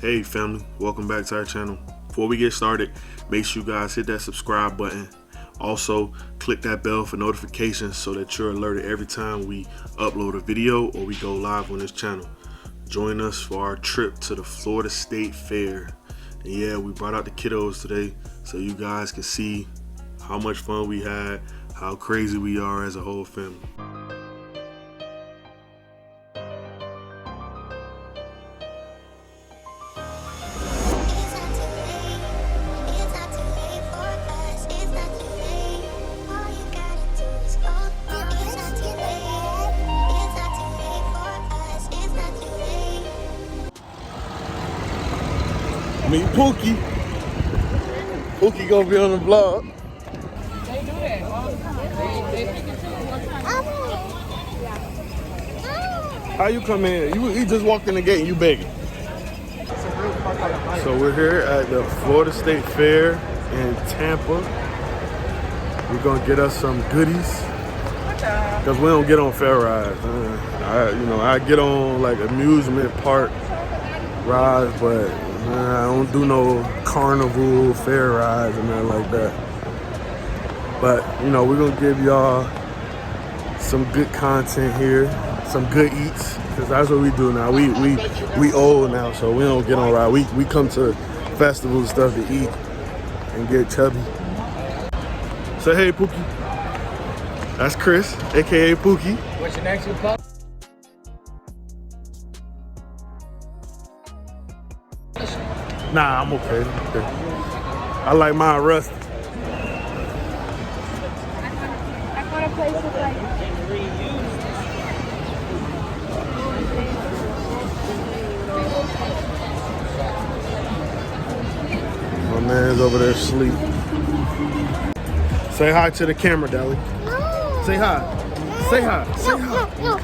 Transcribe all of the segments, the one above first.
Hey family, welcome back to our channel. Before we get started, make sure you guys hit that subscribe button. Also, click that bell for notifications so that you're alerted every time we upload a video or we go live on this channel. Join us for our trip to the Florida State Fair. And yeah, we brought out the kiddos today so you guys can see how much fun we had, how crazy we are as a whole family. Meet Pookie. Pookie gonna be on the vlog. They do that all the time. How you come in? You just walked in the gate and you begging. So we're here at the Florida State Fair in Tampa. We're gonna get us some goodies because we don't get on fair rides. I get on like amusement park rides, but I don't do no carnival fair rides and nothing like that. But we're gonna give y'all some good content here, some good eats, because that's what we do now. We old now, so we don't get on ride. We come to festivals and stuff to eat and get chubby. Say hey, Pookie. That's Chris, aka Pookie. What's your next pup? Nah, I'm okay. I like mine rusty. I want to play with like. My man's over there asleep. Say hi to the camera, Dally. No. Say hi. Say hi. Say hi. No.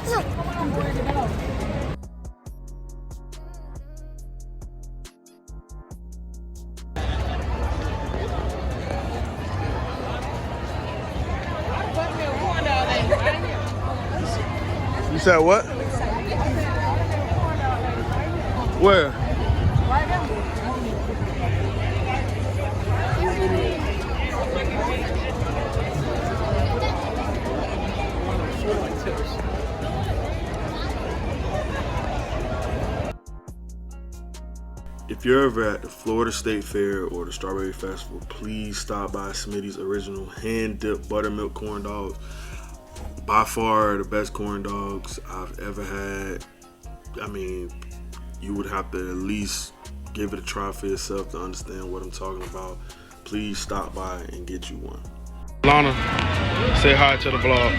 You said what? Where? If you're ever at the Florida State Fair or the Strawberry Festival, please stop by Smitty's original hand-dipped buttermilk corn dogs. By far the best corn dogs I've ever had. I mean, you would have to at least give it a try for yourself to understand what I'm talking about. Please stop by and get you one. Lana, say hi to the vlog.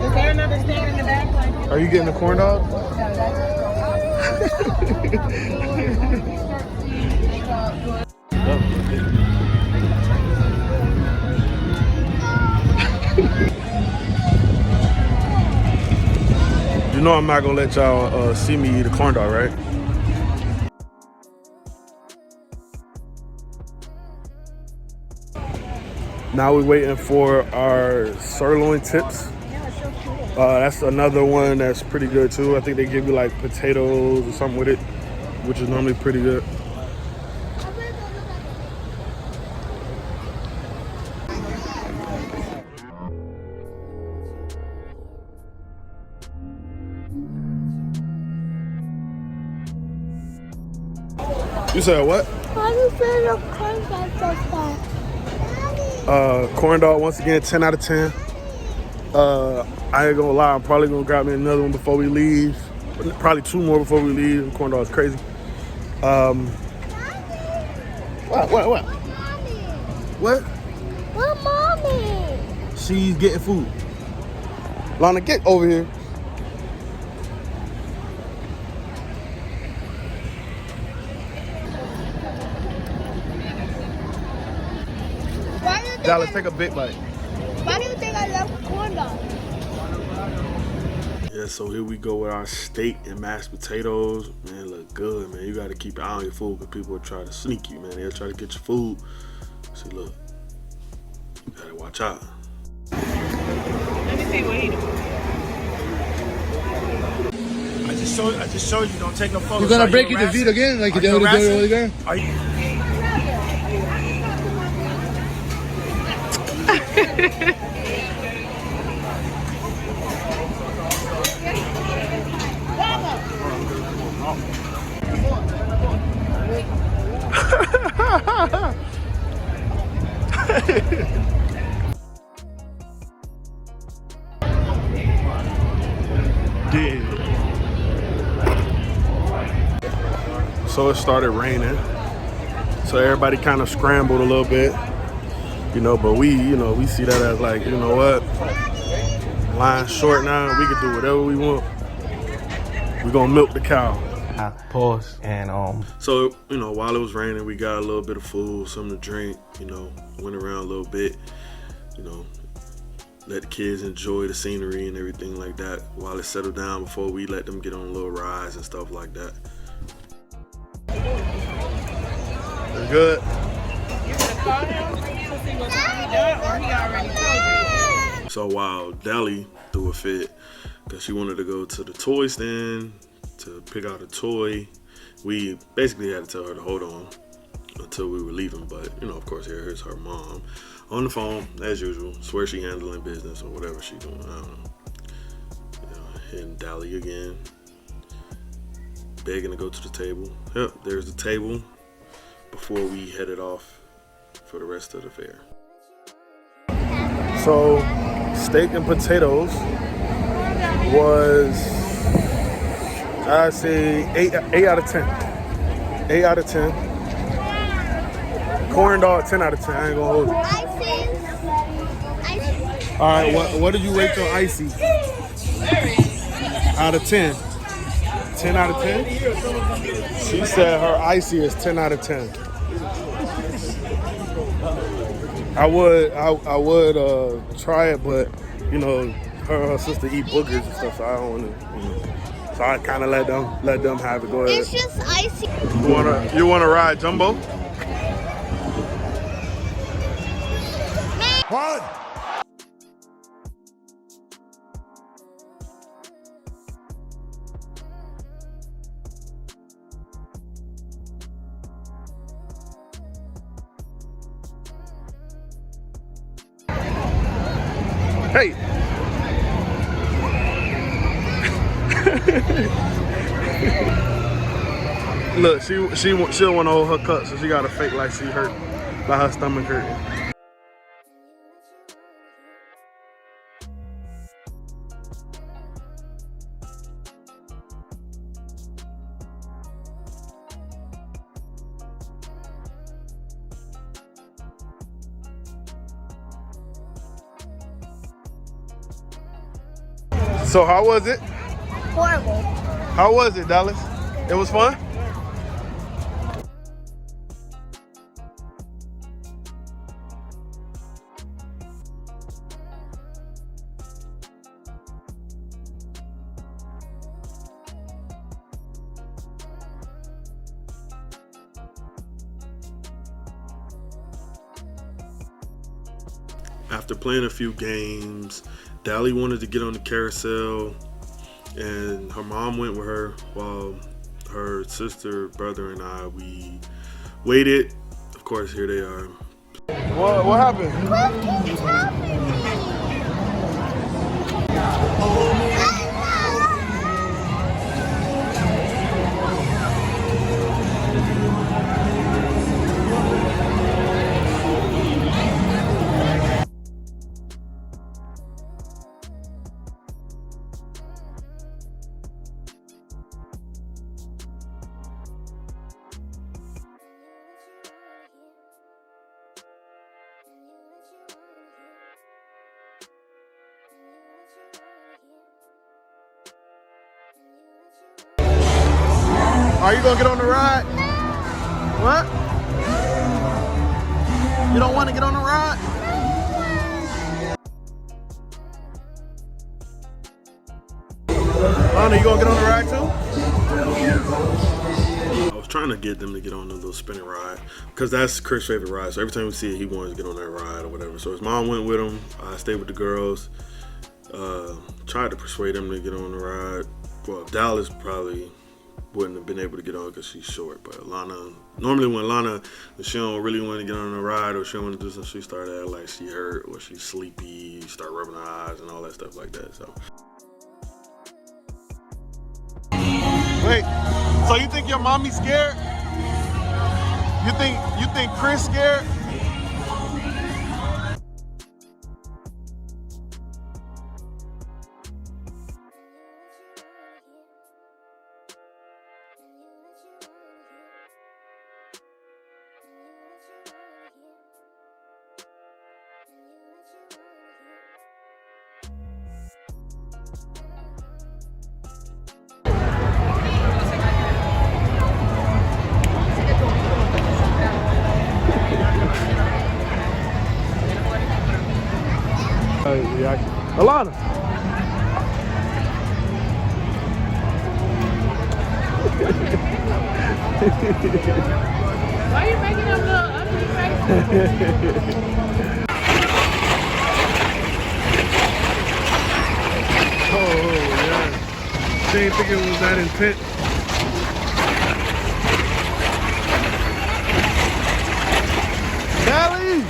Is there another stand in the back? Are you getting the corn dog? You know I'm not gonna let y'all see me eat a corn dog, right? Now we're waiting for our sirloin tips. That's another one that's pretty good too. I think they give you like potatoes or something with it, which is normally pretty good. You said what? How do you feel the corn dog so far? Corn dog, once again, 10 out of 10. I ain't gonna lie, I'm probably gonna grab me another one before we leave. Probably two more before we leave. Corn dog is crazy. What? What? What, mommy? She's getting food. Lana, get over here. Why do you think Dallas, take a big bite. Why do you think I love corn dog? Yeah, so here we go with our steak and mashed potatoes. Man, look good, man. You gotta keep your eye on your food because people will try to sneak you, man. They'll try to get your food. See, look. Gotta watch out. Let me see what he doing. I just showed you. Don't take no photos. You're gonna break the feet again, like you did with the other guy? Are you? So it started raining. So everybody kind of scrambled a little bit, you know, but we see that as like, you know what? Line's short now, we can do whatever we want. We're gonna milk the cow. Pause. And So, you know, while it was raining, we got a little bit of food, something to drink, you know, went around a little bit, you know, let the kids enjoy the scenery and everything like that while it settled down before we let them get on little rides and stuff like that. We're good. You gonna call him to see what time he done, or he already told you? So while Deli threw a fit because she wanted to go to the toy stand to pick out a toy, we basically had to tell her to hold on until we were leaving. But, you know, of course, here's her mom on the phone, as usual. Swear she handling business or whatever she doing. I don't know. You know, hitting Dali again. Begging to go to the table. Yep, there's the table before we headed off for the rest of the fair. So, steak and potatoes was, I'd say 8 out of 10. 8 out of 10. Corn dog, 10 out of 10. I ain't gonna hold you. Icy. All right, what did you rate your icy? Out of 10. 10 out of 10? She said her icy is 10 out of 10. I would try it, but you know, her sister eat boogers and stuff, so I don't want to, you know. So I kind of let them have it. Go ahead. It's just icy. You wanna ride Jumbo? One. Hey. Look, she don't want to hold her cut, so she got to fake like she hurt, like her stomach hurting. So how was it? Horrible. How was it, Dallas? It was fun? After playing a few games, Dally wanted to get on the carousel, and her mom went with her while her sister, brother, and we waited. Of course, here they are. What happened? Cookies helping me. Are you gonna get on the ride? What? You don't want to get on the ride? Lana, you gonna get on the ride too? I was trying to get them to get on the little spinning ride because that's Chris' favorite ride. So every time we see it, he wants to get on that ride or whatever. So his mom went with him. I stayed with the girls. Tried to persuade him to get on the ride. Well, Dallas probably wouldn't have been able to get on because she's short. But Lana, normally when Lana, if she don't really want to get on the ride or she don't want to do something, she start acting like she hurt or she's sleepy, start rubbing her eyes and all that stuff like that. So. Wait, so you think your mommy's scared? You think Chris scared? Alana. Why are you making them look ugly faces? Oh, yeah. She didn't think it was that intense. Dallas!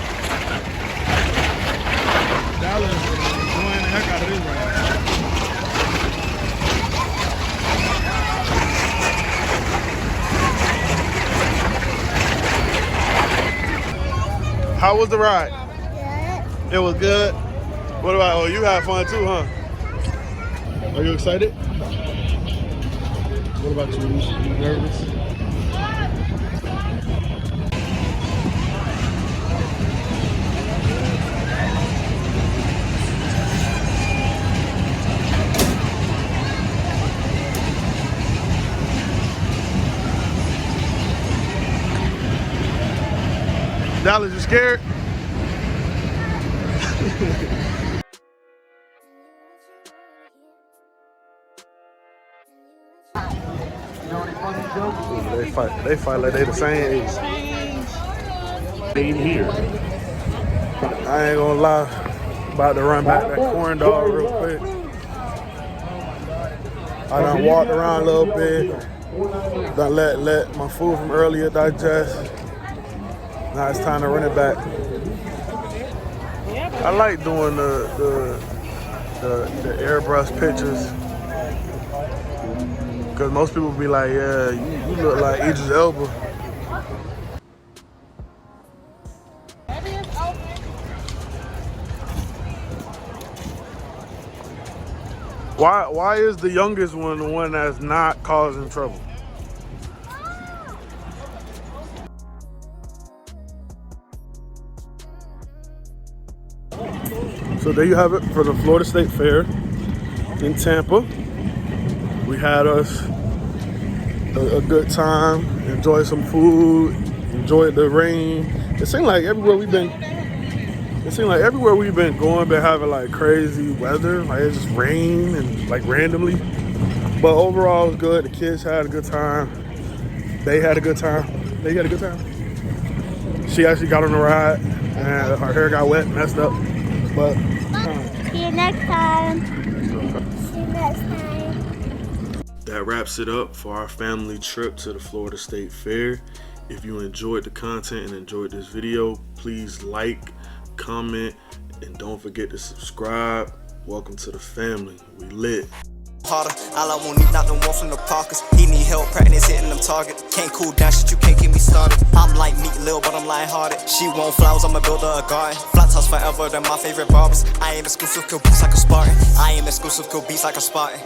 Dallas is enjoying the heck out of this right now. How was the ride? Good. It was good? What about, oh, you had fun too, huh? Are you excited? What about you? You nervous? Dallas, you scared? They fight like they the same age. Ain't here. I ain't gonna lie. About to run back that corn dog real quick. I done walked around a little bit. Done let my food from earlier digest. Now it's time to run it back. I like doing the airbrush pictures. Because most people be like, yeah, you look like Idris Elba. Why is the youngest one the one that's not causing trouble? So there you have it for the Florida State Fair in Tampa. We had us a good time, enjoyed some food, enjoyed the rain. It seemed like everywhere we've been going, been having like crazy weather. Like it just rained and like randomly. But overall it was good. The kids had a good time. They had a good time. They had a good time. She actually got on the ride and her hair got wet, messed up. But see you next time. See you next time. That wraps it up for our family trip to the Florida State Fair. If you enjoyed the content and enjoyed this video, please like, comment, and don't forget to subscribe. Welcome to the family. We lit. Harder. All I want need not the one from the Parkers. He need help practice hitting them targets. Can't cool down shit, you can't get me started. I'm like meat lil, but I'm light-hearted. She want flowers, I'ma build her a garden. Flat toss forever, they're my favorite barbers. I am exclusive, kill beats like a Spartan. I am exclusive, kill beats like a Spartan.